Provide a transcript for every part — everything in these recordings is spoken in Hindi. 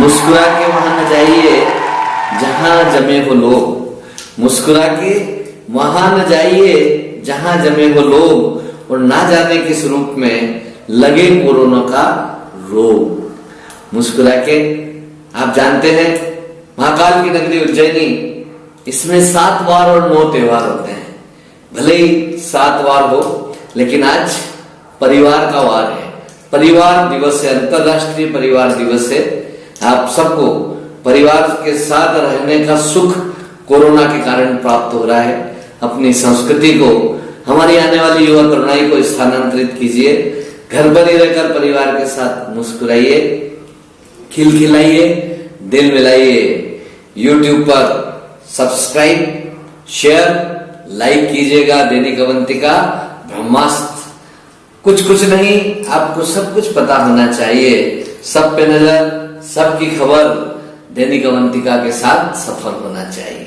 मुस्कुरा के वहां न जाइए जहां जमे हो लोग, मुस्कुरा के वहां न जाइए जहां जमे हो लोग, और ना जाने किस रूप में लगे कोरोना का रोग। मुस्कुरा के, आप जानते हैं महाकाल की नगरी उज्जैनी, इसमें 7 वार और 9 त्योहार होते हैं। भले ही 7 वार हो, लेकिन आज परिवार का वार है, परिवार दिवस है, अंतरराष्ट्रीय परिवार दिवस है। आप सबको परिवार के साथ रहने का सुख कोरोना के कारण प्राप्त हो रहा है। अपनी संस्कृति को, हमारी आने वाली युवा तरुणाई को स्थानांतरित कीजिए। घर पर ही रहकर परिवार के साथ मुस्कुराइए, खिलखिलाइए, दिल मिलाइए। YouTube पर सब्सक्राइब, शेयर, लाइक कीजिएगा दैनिक अवंतिका ब्रह्मास्त्र। कुछ नहीं, आपको सब कुछ पता होना चाहिए। सब पे नजर, सबकी खबर, दैनिक अवंतिका के साथ सफल होना चाहिए।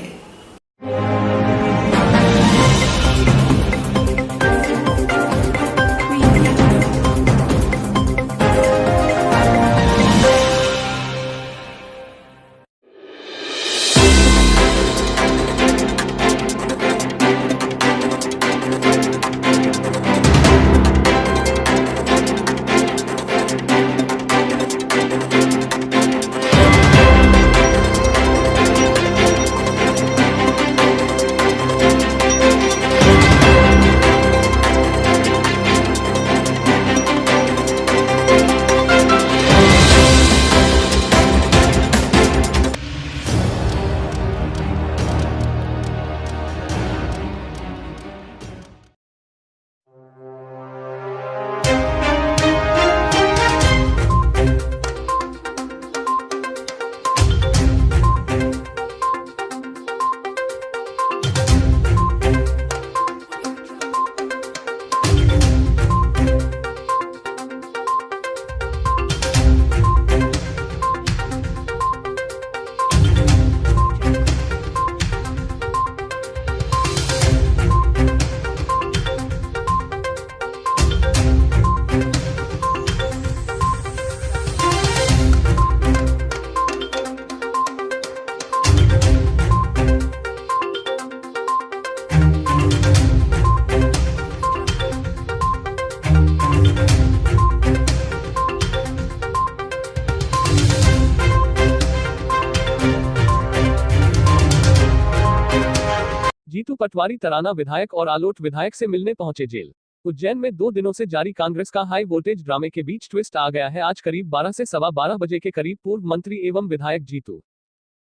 जीतू पटवारी तराना विधायक और आलोट विधायक से मिलने पहुंचे जेल। उज्जैन में 2 दिनों से जारी कांग्रेस का हाई वोल्टेज ड्रामे के बीच ट्विस्ट आ गया है। आज करीब 12 से 12:15 बजे के करीब पूर्व मंत्री एवं विधायक जीतू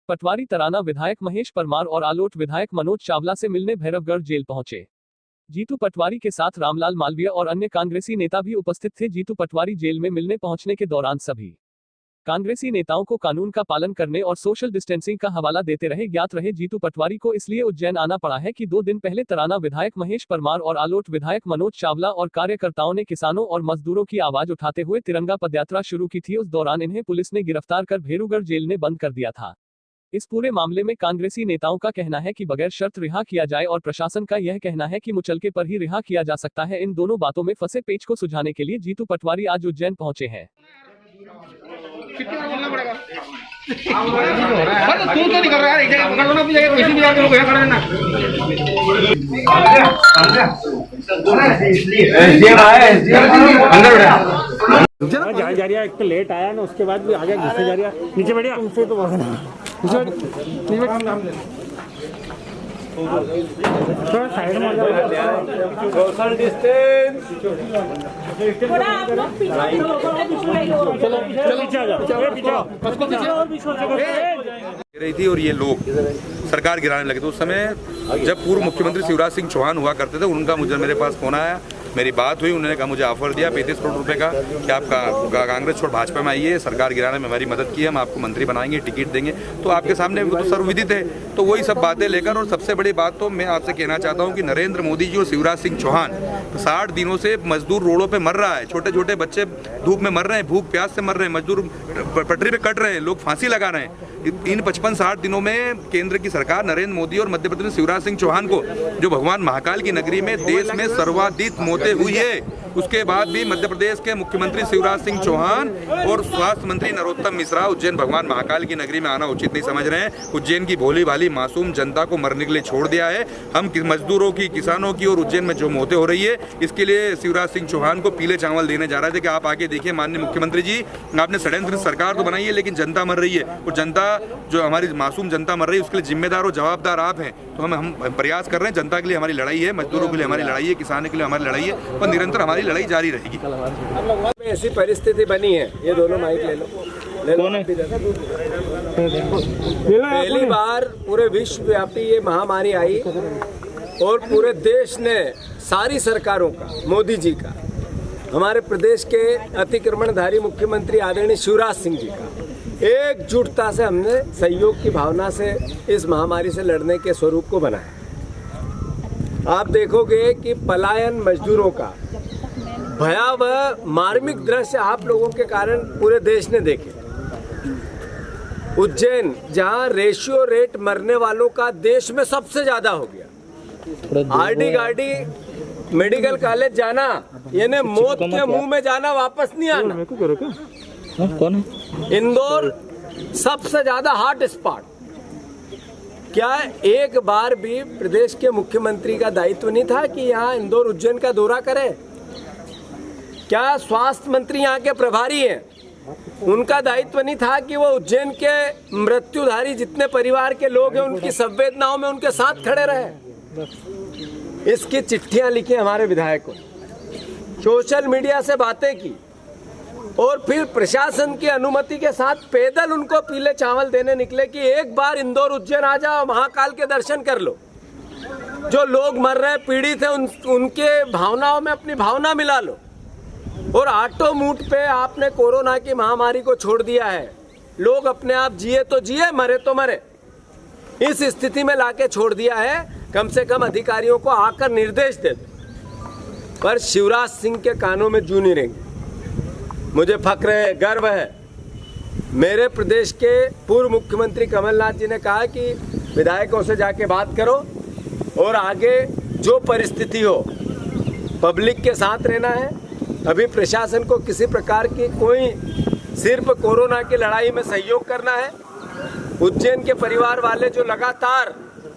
पटवारी तराना विधायक महेश परमार और आलोट विधायक मनोज चावला से मिलने भैरवगढ़ जेल पहुंचे। जीतू पटवारी के साथ रामलाल मालवीय और अन्य कांग्रेसी नेता भी उपस्थित थे। जीतू पटवारी जेल में मिलने पहुंचने के दौरान सभी कांग्रेसी नेताओं को कानून का पालन करने और सोशल डिस्टेंसिंग का हवाला देते रहे। ज्ञात रहे जीतू पटवारी को इसलिए उज्जैन आना पड़ा है कि 2 दिन पहले तराना विधायक महेश परमार और आलोट विधायक मनोज चावला और कार्यकर्ताओं ने किसानों और मजदूरों की आवाज उठाते हुए तिरंगा पदयात्रा शुरू की थी। उस दौरान इन्हें पुलिस ने गिरफ्तार कर भेरूगढ़ जेल में बंद कर दिया था। इस पूरे मामले में कांग्रेसी नेताओं का कहना है कि बगैर शर्त रिहा किया जाए और प्रशासन का यह कहना है कि मुचलके पर ही रिहा किया जा सकता है। इन दोनों बातों में फंसे पेच को सुलझाने के लिए जीतू पटवारी आज उज्जैन पहुंचे हैं। कितनी बार बोलना पड़ेगा? तू तो नहीं कर रहा है, एक जगह पकड़ लो ना, अपनी जगह किसी भी जगह पे खड़ा रहना। अंदर बैठा जा रहा है, एक तो लेट आया ना, उसके बाद भी आ गया, घुसे जा रहा है। नीचे बैठिए, तुमसे तो भागना। नीचे बैठ, थोड़ा साइड में आ जाओ, सोशल डिस्टेंस। थोड़ा आप लोग पीछे चलो पीछे आ जाओ, रही थी। और ये लोग सरकार गिराने लगे थे। उस समय जब पूर्व मुख्यमंत्री शिवराज सिंह चौहान हुआ करते थे, उनका मेरे पास फोन आया, मेरी बात हुई, उन्होंने कहा मुझे ऑफर दिया 35 करोड़ रुपए का कि आप कांग्रेस छोड़ भाजपा में आइए, सरकार गिराने में हमारी मदद की, हम आपको मंत्री बनाएंगे, टिकट देंगे। तो आपके सामने वो तो सर्वविदित है। तो वही सब बातें लेकर, और सबसे बड़ी बात तो मैं आपसे कहना चाहता हूँ कि नरेंद्र मोदी जी और शिवराज सिंह चौहान 60 दिनों से मजदूर रोडों पर मर रहा है, छोटे छोटे बच्चे धूप में मर रहे हैं, भूख प्यास से मर रहे हैं, मजदूर पटरी पे कट रहे हैं, लोग फांसी लगा रहे हैं। इन 55-60 दिनों में केंद्र की सरकार नरेंद्र मोदी और मध्य प्रदेश शिवराज सिंह चौहान को, जो भगवान महाकाल की नगरी में देश में सर्वाधिक बातें हुई है, उसके बाद भी मध्य प्रदेश के मुख्यमंत्री शिवराज सिंह चौहान और स्वास्थ्य मंत्री नरोत्तम मिश्रा उज्जैन भगवान महाकाल की नगरी में आना उचित नहीं समझ रहे हैं। उज्जैन की भोली भाली मासूम जनता को मरने के लिए छोड़ दिया है। हम मजदूरों की, किसानों की और उज्जैन में जो मौतें हो रही है, इसके लिए शिवराज सिंह चौहान को पीले चावल देने जा रहे थे कि आप आके देखिए माननीय मुख्यमंत्री जी, आपने षड्यंत्र सरकार तो बनाई है लेकिन जनता मर रही है, और जनता जो हमारी मासूम जनता मर रही है उसके लिए जिम्मेदार और जवाबदार आप हैं। तो हम प्रयास कर रहे हैं, जनता के लिए हमारी लड़ाई है, मजदूरों के लिए हमारी लड़ाई है, किसानों के लिए हमारी लड़ाई है, और निरंतर हमारी लड़ाई जारी रहेगी। ऐसी परिस्थिति बनी है, ये दोनों माइक ले लो। पहली बार पूरे विश्वव्यापी ये महामारी आई और पूरे देश ने, सारी सरकारों का, मोदी जी का, हमारे प्रदेश के अतिक्रमणधारी मुख्यमंत्री आदरणीय शिवराज सिंह जी का एकजुटता से हमने सहयोग की भावना से इस महामारी से लड़ने के स्वरूप को बनाया। आप देखोगे कि पलायन मजदूरों का भयावह मार्मिक दृश्य आप लोगों के कारण पूरे देश ने देखे। उज्जैन जहां रेशियो रेट मरने वालों का देश में सबसे ज्यादा हो गया। आरडी गाड़ी मेडिकल कॉलेज जाना यानी मौत के मुंह में जाना, वापस नहीं आना। इंदौर सबसे ज्यादा हॉट स्पॉट। क्या एक बार भी प्रदेश के मुख्यमंत्री का दायित्व नहीं था कि यहाँ इंदौर उज्जैन का दौरा करे? क्या स्वास्थ्य मंत्री यहाँ के प्रभारी हैं, उनका दायित्व नहीं था कि वो उज्जैन के मृत्युधारी जितने परिवार के लोग हैं उनकी संवेदनाओं में उनके साथ खड़े रहे? इसकी चिट्ठियां लिखी हमारे विधायकों, सोशल मीडिया से बातें की और फिर प्रशासन की अनुमति के साथ पैदल उनको पीले चावल देने निकले कि एक बार इंदौर उज्जैन आ जाओ, महाकाल के दर्शन कर लो। जो लोग मर रहे पीड़ित हैं उनके भावनाओं में अपनी भावना मिला लो। और आटो मूट पे आपने कोरोना की महामारी को छोड़ दिया है। लोग अपने आप जिए तो जिए, मरे तो मरे, इस स्थिति में लाके छोड़ दिया है। कम से कम अधिकारियों को आकर निर्देश दे दो, पर शिवराज सिंह के कानों में जूं नहीं रहेंगे। मुझे फक्र है, गर्व है। मेरे प्रदेश के पूर्व मुख्यमंत्री कमलनाथ जी ने कहा कि विधायकों से जाके बात करो और आगे जो परिस्थिति हो पब्लिक के साथ रहना है। अभी प्रशासन को किसी प्रकार की कोई, सिर्फ कोरोना की लड़ाई में सहयोग करना है। उज्जैन के परिवार वाले जो लगातार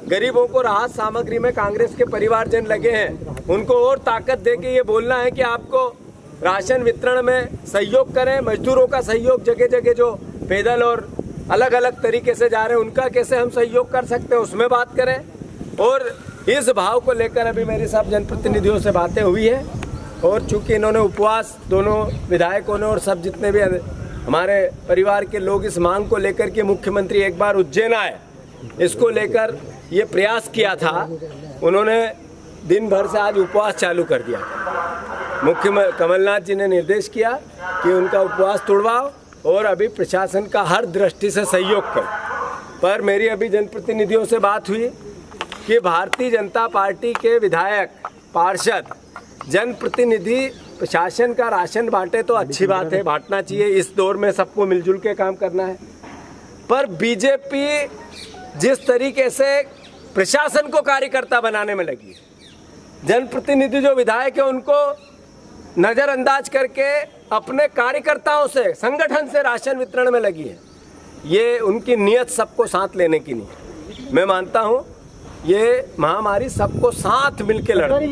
गरीबों को राहत सामग्री में कांग्रेस के परिवारजन लगे हैं, उनको और ताकत देके ये बोलना है कि आपको राशन वितरण में सहयोग करें। मजदूरों का सहयोग, जगह जगह जो पैदल और अलग अलग तरीके से जा रहे हैं उनका कैसे हम सहयोग कर सकते हैं, उसमें बात करें। और इस भाव को लेकर अभी मेरी सब जनप्रतिनिधियों से बातें हुई है और चूंकि इन्होंने उपवास, दोनों विधायकों ने और सब जितने भी हमारे परिवार के लोग इस मांग को लेकर के मुख्यमंत्री एक बार उज्जैन आए, इसको लेकर ये प्रयास किया था, उन्होंने दिन भर से आज उपवास चालू कर दिया। मुख्यमंत्री कमलनाथ जी ने निर्देश किया कि उनका उपवास तोड़वाओ और अभी प्रशासन का हर दृष्टि से सहयोग करो। पर मेरी अभी जनप्रतिनिधियों से बात हुई कि भारतीय जनता पार्टी के विधायक, पार्षद, जनप्रतिनिधि प्रशासन का राशन बांटे तो अच्छी बात है, बांटना चाहिए। इस दौर में सबको मिलजुल के काम करना है। पर बीजेपी जिस तरीके से प्रशासन को कार्यकर्ता बनाने में लगी है, जनप्रतिनिधि जो विधायक है उनको नजरअंदाज करके अपने कार्यकर्ताओं से, संगठन से राशन वितरण में लगी है, ये उनकी नीयत सबको साथ लेने की नहीं है। मैं मानता हूँ ये महामारी सबको साथ मिलके लड़े।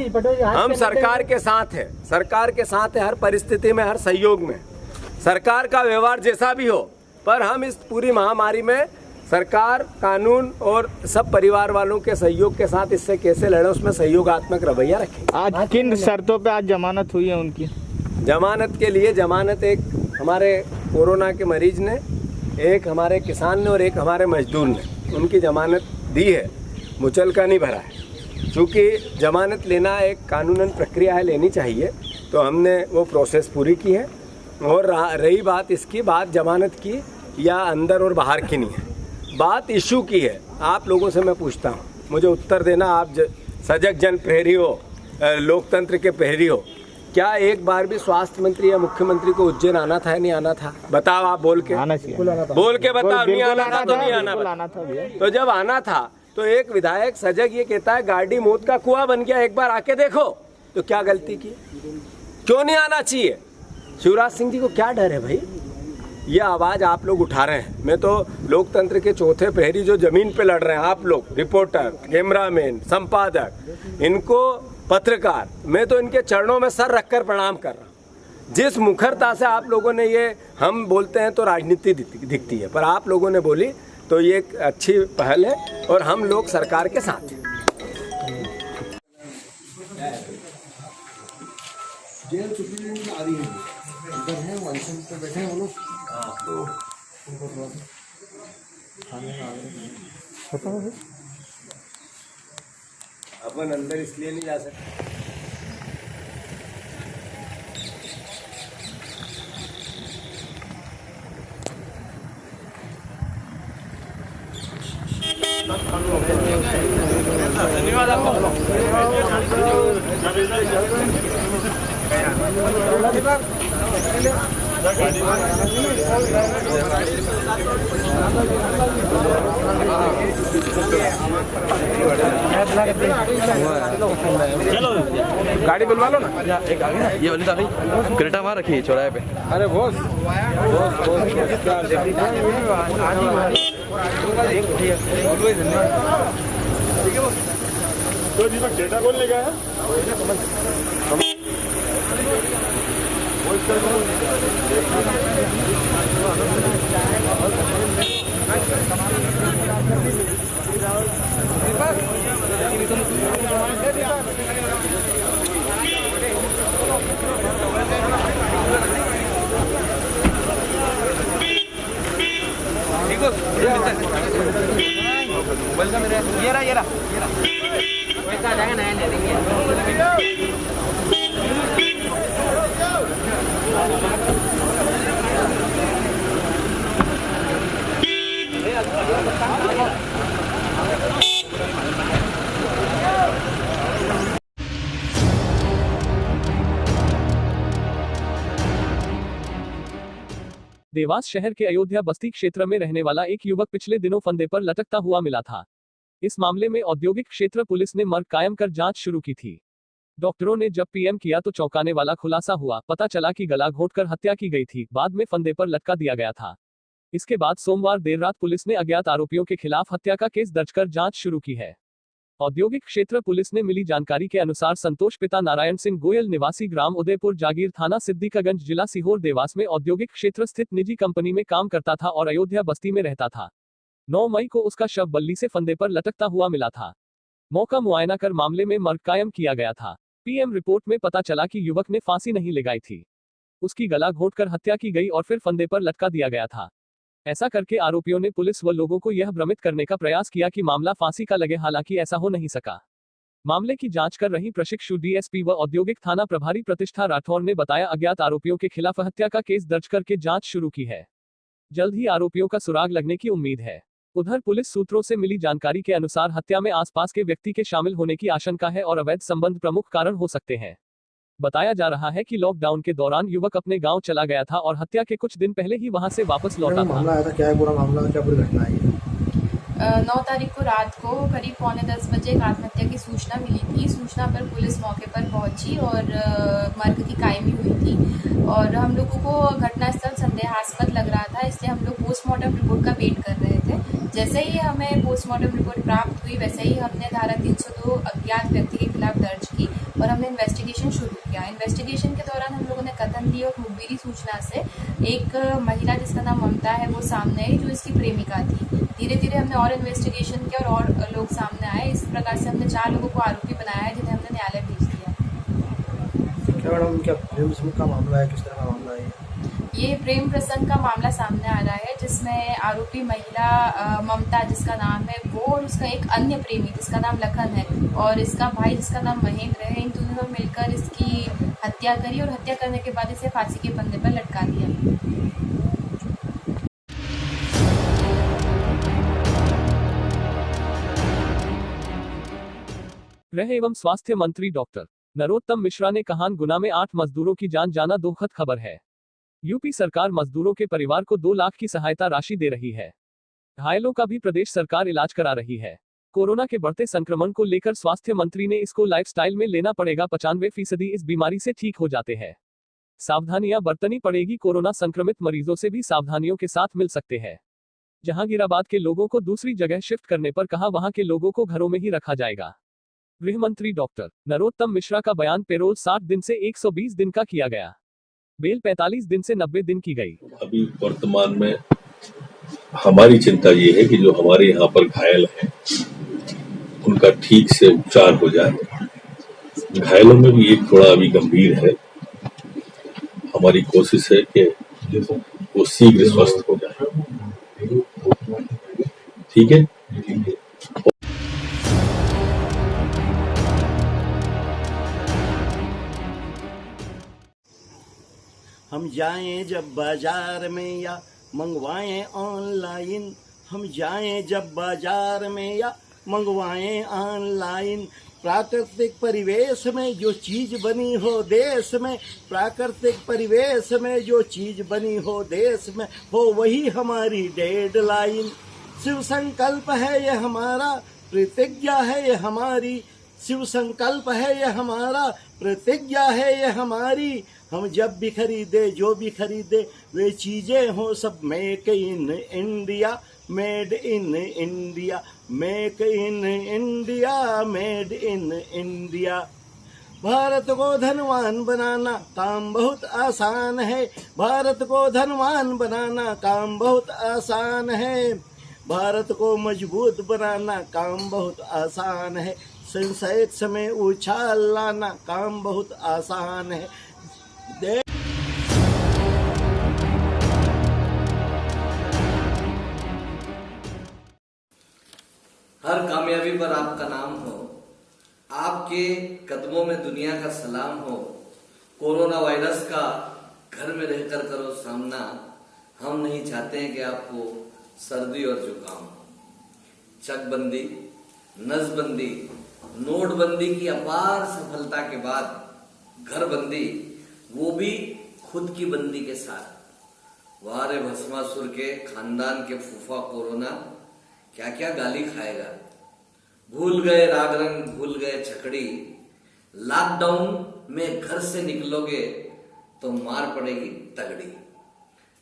हम सरकार के साथ हैं, सरकार के साथ है हर परिस्थिति में, हर सहयोग में। सरकार का व्यवहार जैसा भी हो, पर हम इस पूरी महामारी में सरकार, कानून और सब परिवार वालों के सहयोग के साथ इससे कैसे लड़े, उसमें सहयोगात्मक रवैया रखें। आज किन शर्तों पे आज जमानत हुई है उनकी? जमानत के लिए, जमानत एक हमारे कोरोना के मरीज ने, एक हमारे किसान ने और एक हमारे मजदूर ने, उनकी जमानत दी है, मुचलका नहीं भरा है। चूँकि जमानत लेना एक कानूनन प्रक्रिया है, लेनी चाहिए, तो हमने वो प्रोसेस पूरी की है। और रही बात इसकी, बात जमानत की या अंदर और बाहर की नहीं है, बात इशू की है। आप लोगों से मैं पूछता हूँ, मुझे उत्तर देना। आप सजग जन प्रहरी हो, लोकतंत्र के प्रहरी हो, क्या एक बार भी स्वास्थ्य मंत्री या मुख्यमंत्री को उज्जैन आना था या नहीं आना था? बताओ, आप बोल के, बोल के बताओ। नहीं आना था तो नहीं आना था। तो जब आना था तो एक विधायक सजग ये कहता है गाड़ी मौत का कुआं बन गया, एक बार आके देखो। तो क्या गलती की? क्यों नहीं आना चाहिए? शिवराज सिंह जी को क्या डर है भाई? ये आवाज़ आप लोग उठा रहे हैं। मैं तो लोकतंत्र के चौथे प्रहरी जो जमीन पे लड़ रहे हैं, आप लोग रिपोर्टर, कैमरामैन, संपादक, इनको पत्रकार, मैं तो इनके चरणों में सर रखकर प्रणाम कर रहा हूँ। जिस मुखरता से आप लोगों ने ये, हम बोलते हैं तो राजनीति दिखती है, पर आप लोगों ने बोली तो ये एक अच्छी पहल है और हम लोग सरकार के साथ हैं। जेल सुप्रीम आ रही है, इधर है वो अनशन पे बैठे हैं वो लोग, तो उनको थोड़ा खाने में आ रहे हैं। अपन अंदर इसलिए नहीं जा सकते। धन्यवाद आपका। चलो गाड़ी बुलवा लो ना। एक आगे ना, ये वाली अभी क्रेटा वहाँ रखी है चौराहे पे। अरे बॉस तो जी मैं डेटा कौन ले गया है? ये रहा पैसा आ जाएगा, नया ले देंगे। देवास शहर के अयोध्या बस्ती क्षेत्र में रहने वाला एक युवक पिछले दिनों फंदे पर लटकता हुआ मिला था। इस मामले में औद्योगिक क्षेत्र पुलिस ने मर्ग कायम कर जांच शुरू की थी। डॉक्टरों ने जब पीएम किया तो चौंकाने वाला खुलासा हुआ। पता चला कि गला घोंटकर हत्या की गई थी, बाद में फंदे पर लटका दिया गया था। इसके बाद सोमवार देर रात पुलिस ने अज्ञात आरोपियों के खिलाफ हत्या का केस दर्ज कर जांच शुरू की है। औद्योगिक क्षेत्र पुलिस ने मिली जानकारी के अनुसार संतोष पिता नारायण सिंह गोयल निवासी ग्राम उदयपुर जागीर थाना सिद्दीकागंज जिला सीहोर देवास में औद्योगिक क्षेत्र स्थित निजी कंपनी में काम करता था और अयोध्या बस्ती में रहता था। 9 मई को उसका शव बल्ली से फंदे पर लटकता हुआ मिला था। मौका मुआयना कर मामले में मर्ग कायम किया गया था। पीएम रिपोर्ट में पता चला कि युवक ने फांसी नहीं लगाई थी, उसकी गला घोंटकर हत्या की गई और फिर फंदे पर लटका दिया गया था। ऐसा करके आरोपियों ने पुलिस व लोगों को यह भ्रमित करने का प्रयास किया कि मामला फांसी का लगे, हालांकि ऐसा हो नहीं सका। मामले की जांच कर रही प्रशिक्षु डीएसपी व औद्योगिक थाना प्रभारी प्रतिष्ठा राठौर ने बताया, अज्ञात आरोपियों के खिलाफ हत्या का केस दर्ज करके जांच शुरू की है। जल्द ही आरोपियों का सुराग लगने की उम्मीद है। उधर पुलिस सूत्रों से मिली जानकारी के अनुसार हत्या में आसपास के व्यक्ति के शामिल होने की आशंका है और अवैध संबंध प्रमुख कारण हो सकते हैं। बताया जा रहा है कि लॉकडाउन के दौरान युवक अपने गांव चला गया था और हत्या के कुछ दिन पहले ही वहां से वापस लौटा था। मामला आया था, क्या है पूरा मामला, क्या पूरी घटना है? 9 तारीख को रात को करीब 9:45 बजे एक आत्महत्या की सूचना मिली थी। सूचना पर पुलिस मौके पर पहुंची और मर्ग की कायमी हुई थी और हम लोगों को घटनास्थल संदेहास्पद लग रहा था, इसलिए हम लोग पोस्टमार्टम रिपोर्ट का वेट कर रहे थे। जैसे ही हमें पोस्टमार्टम रिपोर्ट प्राप्त हुई वैसे ही हमने धारा 302 अज्ञात व्यक्ति के खिलाफ दर्ज की और हमने इन्वेस्टिगेशन शुरू किया। इन्वेस्टिगेशन के दौरान हम लोगों ने कथन दी और मुखबिरी सूचना से एक महिला जिसका नाम ममता है वो सामने आई, जो इसकी प्रेमिका थी। धीरे धीरे हमने और इन्वेस्टिगेशन किया और लोग सामने आए। इस प्रकार से हमने 4 लोगों को आरोपी बनाया है, जिन्हें हमने न्यायालय भेज दिया। क्या मैडम, क्या प्रेम प्रसंग का मामला है, किस तरह का मामला है? ये प्रेम प्रसंग का मामला सामने आ रहा है, जिसमें आरोपी महिला ममता जिसका नाम है वो और उसका एक अन्य प्रेमी जिसका नाम लखन है और इसका भाई जिसका नाम महेंद्र है, इन दोनों ने मिलकर इसकी हत्या करी और हत्या करने के बाद इसे फांसी के फंदे पर लटका दिया। गृह एवं स्वास्थ्य मंत्री डॉक्टर नरोत्तम मिश्रा ने कहा, गुना में 8 मजदूरों की जान जाना दुखद खबर है। यूपी सरकार मजदूरों के परिवार को 2 लाख की सहायता राशि दे रही है। घायलों का भी प्रदेश सरकार इलाज करा रही है। कोरोना के बढ़ते संक्रमण को लेकर स्वास्थ्य मंत्री ने इसको लाइफस्टाइल में लेना पड़ेगा। 95% इस बीमारी से ठीक हो जाते हैं। सावधानियां बरतनी पड़ेगी। कोरोना संक्रमित मरीजों से भी सावधानियों के साथ मिल सकते हैं। जहांगीराबाद के लोगों को दूसरी जगह शिफ्ट करने पर कहा वहां के लोगों को घरों में ही रखा जाएगा। गृह मंत्री डॉक्टर नरोत्तम मिश्रा का बयान, पेरोल 60 दिन से 120 दिन का किया गया, बेल 45 दिन से 90 दिन की गई। अभी वर्तमान में हमारी चिंता ये है कि जो हमारे यहाँ पर घायल हैं उनका ठीक से उपचार हो जाए। घायलों में भी एक थोड़ा अभी गंभीर है। हमारी कोशिश है कि वो शीघ्र स्वस्थ हो जाए। ठीक है। हम जाएं जब बाजार में या मंगवाएं ऑनलाइन, हम जाएं जब बाजार में या मंगवाएं ऑनलाइन। प्राकृतिक परिवेश में जो चीज बनी हो देश में, प्राकृतिक परिवेश में जो चीज बनी हो देश में, हो वही हमारी डेडलाइन। शिव संकल्प है ये हमारा, प्रतिज्ञा है ये हमारी, शिव संकल्प है ये हमारा, प्रतिज्ञा है ये हमारी। हम जब भी खरीदे जो भी खरीदे वे चीजें हो सब make in India, made in India, make in India, made in India. Bharat को धनवान बनाना काम बहुत आसान है, भारत को धनवान बनाना काम बहुत आसान है, भारत को मजबूत बनाना काम बहुत आसान है, संसद समय उछाल लाना काम बहुत आसान है। हर कामयाबी पर आपका नाम हो, आपके कदमों में दुनिया का सलाम हो। कोरोना वायरस का घर में रहकर करो सामना, हम नहीं चाहते हैं कि आपको सर्दी और जुकाम हो। चकबंदी, नसबंदी, नोटबंदी की अपार सफलता के बाद घरबंदी, वो भी खुद की बंदी के साथ। वारे भस्मासुर के खानदान के फूफा कोरोना क्या क्या गाली खाएगा। भूल गए राग रंग, भूल गए छकड़ी, लॉकडाउन में घर से निकलोगे तो मार पड़ेगी तगड़ी।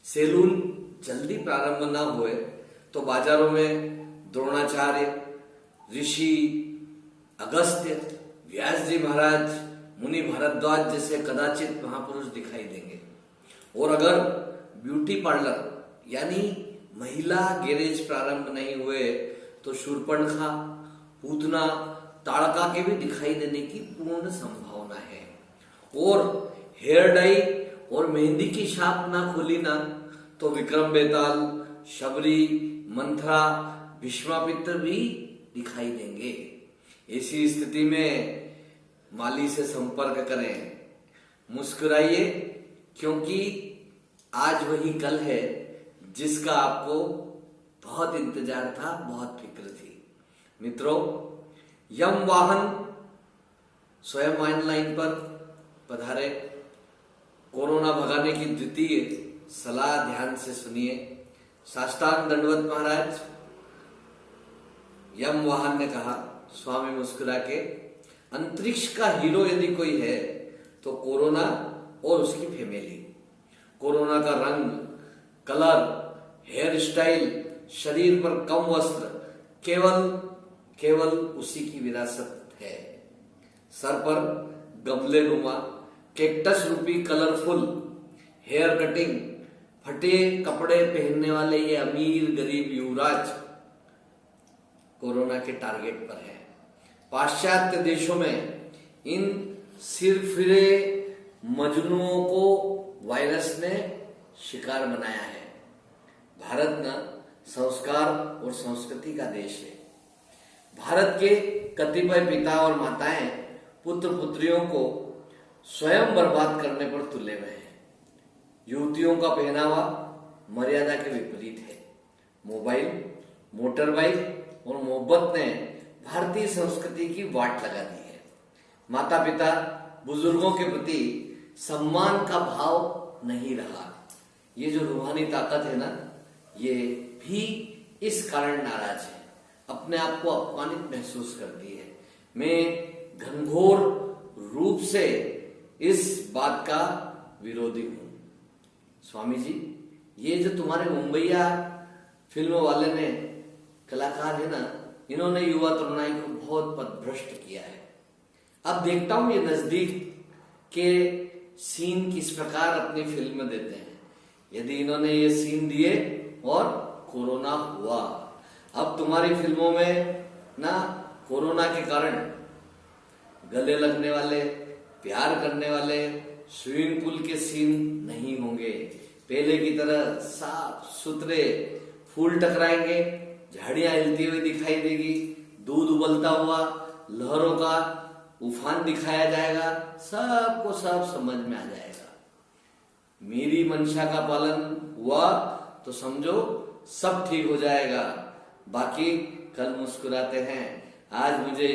सैलून जल्दी प्रारंभ ना हुए तो बाजारों में द्रोणाचार्य, ऋषि अगस्त्य, व्यास जी महाराज, मुनि भारद्वाज जैसे कदाचित महापुरुष दिखाई देंगे। और अगर ब्यूटी पार्लर यानी महिला गैरेज प्रारंभ नहीं हुए तो शूर्पणखा, पूतना, ताड़का के भी दिखाई देने की पूर्ण संभावना है। और हेयर डाई और मेहंदी की शॉप ना खोली ना तो विक्रम बेताल, शबरी, मंथरा, भीष्मापित्र भी दिखाई देंगे। ऐसी स्थिति में माली से संपर्क करें, मुस्कुराइए, क्योंकि आज वही कल है जिसका आपको बहुत इंतजार था, बहुत फिक्र थी। मित्रों, यम वाहन स्वयं ऑनलाइन पर पधारे। कोरोना भगाने की द्वितीय सलाह ध्यान से सुनिए। साष्टांग दंडवत महाराज। यम वाहन ने कहा, स्वामी मुस्कुरा के, अंतरिक्ष का हीरो यदि कोई है तो कोरोना और उसकी फैमिली। कोरोना का रंग, कलर, हेयर स्टाइल, शरीर पर कम वस्त्र केवल उसी की विरासत है। सर पर गमले नुमा, कैक्टस रूपी कलरफुल हेयर कटिंग, फटे कपड़े पहनने वाले ये अमीर गरीब युवराज कोरोना के टारगेट पर है। पाश्चात्य देशों में इन सिरफिरे मजनुओं को वायरस ने शिकार बनाया है। भारत न संस्कार और संस्कृति का देश है। भारत के कतिपय पिता और माताएं पुत्र पुत्रियों को स्वयं बर्बाद करने पर तुले हुए हैं। युवतियों का पहनावा मर्यादा के विपरीत है। मोबाइल, मोटर बाइक और मोहब्बत ने भारतीय संस्कृति की वाट लगा दी है। माता पिता बुजुर्गों के प्रति सम्मान का भाव नहीं रहा। ये जो रूहानी ताकत है ना, ये भी इस कारण नाराज है। अपने आप को अपमानित महसूस करती है। मैं घनघोर रूप से इस बात का विरोधी हूं। स्वामी जी, ये जो तुम्हारे मुंबईया फिल्म वाले ने कलाकार है ना, इन्होंने युवा तरुणाई को बहुत पथभ्रष्ट किया है। अब देखता हूं ये नजदीक के सीन किस प्रकार अपनी फिल्म में देते हैं। यदि इन्होंने ये सीन दिए और कोरोना हुआ, अब तुम्हारी फिल्मों में ना कोरोना के कारण गले लगने वाले, प्यार करने वाले, स्विमिंग पूल के सीन नहीं होंगे। पहले की तरह साफ सुथरे फूल टकराएंगे, झाड़ियां हिलती हुई दिखाई देगी, दूध उबलता हुआ, लहरों का उफान दिखाया जाएगा, सबको सब समझ में आ जाएगा। मेरी मंशा का पालन हुआ तो समझो सब ठीक हो जाएगा। बाकी कल मुस्कुराते हैं। आज मुझे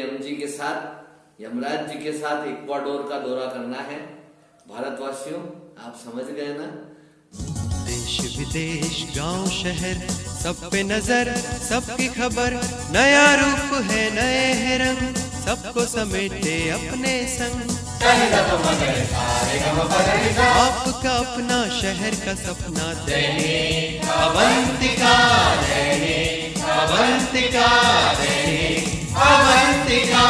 यमराज जी के साथ इक्वाडोर का दौरा करना है। भारतवासियों, आप समझ गए ना? देश विदेश गांव शहर सब पे नजर, सबकी खबर, नया रूप है नए है रंग, सबको समेटे अपने संग। आपका अपना शहर का सपना दैनिक अवंतिका, दैनिक अवंतिका, दैनिक अवंतिका।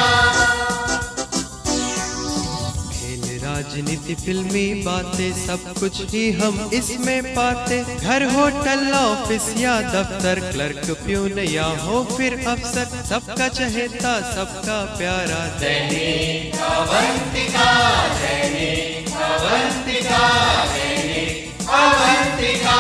राजनीति फिल्मी बातें सब कुछ ही हम इसमें पाते। घर होटल ऑफिस या दफ्तर, क्लर्क प्यून या हो फिर अफसर, सबका चहेता सबका प्यारा दैनिक अवंतिका, दैनिक अवंतिका, दैनिक अवंतिका।